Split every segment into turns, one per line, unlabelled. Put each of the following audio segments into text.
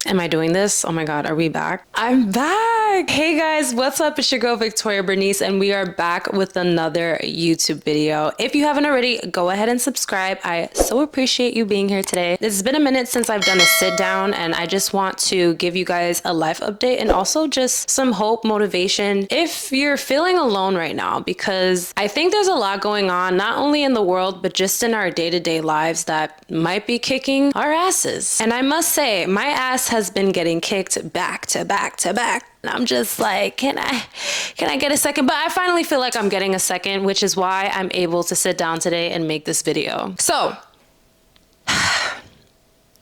Am I doing this? Oh my God, are we back? I'm back! Hey guys, what's up? It's your girl Victoria Bernice and we are back with another YouTube video. If you haven't already, go ahead and subscribe. I so appreciate you being here today. It's been a minute since I've done a sit down and I just want to give you guys a life update and also just some hope, motivation if you're feeling alone right now, because I think there's a lot going on, not only in the world, but just in our day-to-day lives that might be kicking our asses. And I must say, my ass has been getting kicked back to back to back. And I'm just like, can I get a second? But I finally feel like I'm getting a second, which is why I'm able to sit down today and make this video. So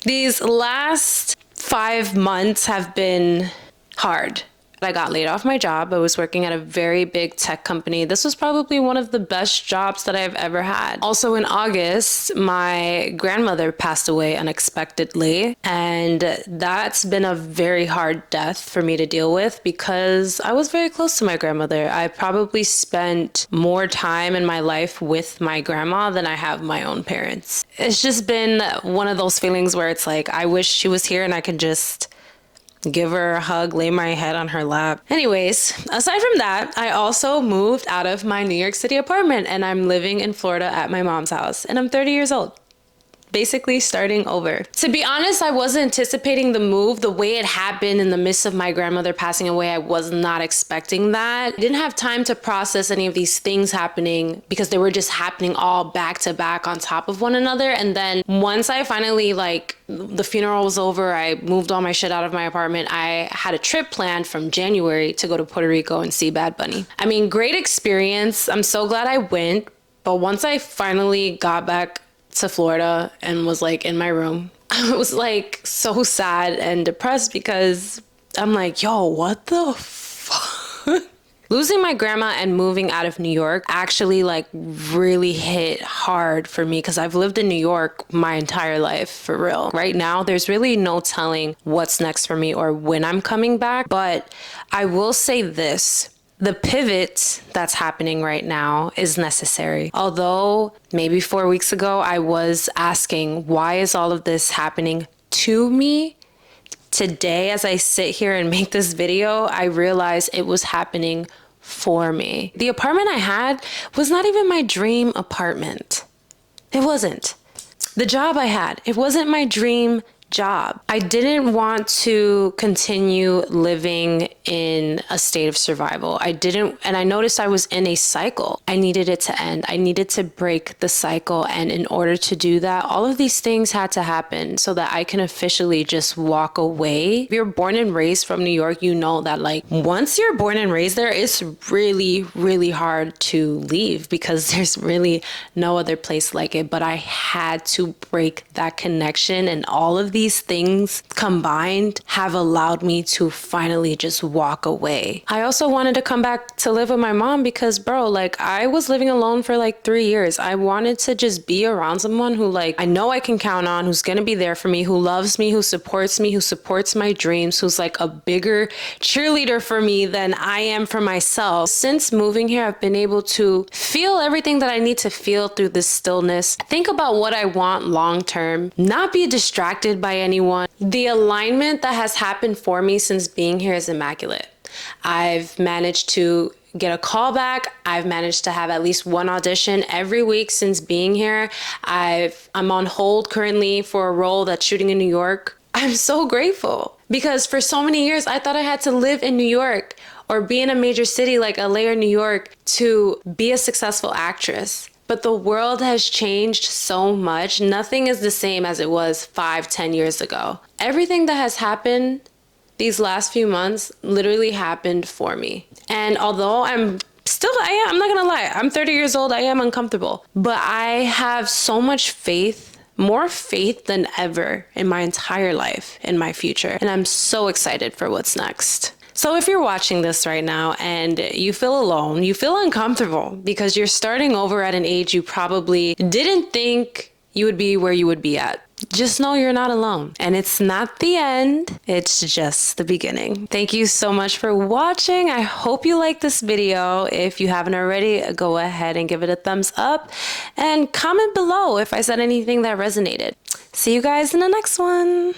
these last 5 months have been hard. I got laid off my job. I was working at a very big tech company. This was probably one of the best jobs that I've ever had. Also in August, my grandmother passed away unexpectedly. And that's been a very hard death for me to deal with because I was very close to my grandmother. I probably spent more time in my life with my grandma than I have my own parents. It's just been one of those feelings where it's like, I wish she was here and I could just give her a hug, lay my head on her lap. Anyways, aside from that, I also moved out of my New York City apartment and I'm living in Florida at my mom's house and I'm 30 years old. Basically starting over. To be honest, I wasn't anticipating the move. The way it happened in the midst of my grandmother passing away, I was not expecting that. I didn't have time to process any of these things happening because they were just happening all back to back on top of one another. And then once I finally, the funeral was over, I moved all my shit out of my apartment. I had a trip planned from January to go to Puerto Rico and see Bad Bunny. I mean, great experience. I'm so glad I went. But once I finally got back to Florida and was in my room, I was so sad and depressed because I'm like, yo, what the fuck? Losing my grandma and moving out of New York actually really hit hard for me because I've lived in New York my entire life, for real. Right now, there's really no telling what's next for me or when I'm coming back. But I will say this. The pivot that's happening right now is necessary. Although maybe 4 weeks ago, I was asking, why is all of this happening to me? Today, as I sit here and make this video, I realize it was happening for me. The apartment I had was not even my dream apartment. It wasn't. The job I had, it wasn't my dream job. I didn't want to continue living in a state of survival. And I noticed I was in a cycle. I needed it to end. I needed to break the cycle. And in order to do that, all of these things had to happen so that I can officially just walk away. If you're born and raised from New York, you know that once you're born and raised there, it's really, really hard to leave because there's really no other place like it. But I had to break that connection, and all of these things combined have allowed me to finally just walk away. I also wanted to come back to live with my mom because, bro, I was living alone for 3 years. I wanted to just be around someone who I know I can count on, who's gonna be there for me, who loves me, who supports my dreams, who's a bigger cheerleader for me than I am for myself. Since moving here, I've been able to feel everything that I need to feel through this stillness. Think about what I want long term, not be distracted by anyone. The alignment that has happened for me since being here is immaculate. I've managed to get a call back. I've managed to have at least one audition every week since being here. I'm on hold currently for a role that's shooting in New York. I'm so grateful because for so many years I thought I had to live in New York or be in a major city like LA or New York to be a successful actress. But the world has changed so much. Nothing is the same as it was 5-10 years ago. Everything that has happened these last few months literally happened for me. And although I'm not gonna lie, I'm 30 years old, I am uncomfortable. But I have so much faith, more faith than ever in my entire life, in my future. And I'm so excited for what's next. So if you're watching this right now and you feel alone, you feel uncomfortable because you're starting over at an age you probably didn't think you would be where you would be at, just know you're not alone. And it's not the end, it's just the beginning. Thank you so much for watching. I hope you liked this video. If you haven't already, go ahead and give it a thumbs up and comment below if I said anything that resonated. See you guys in the next one.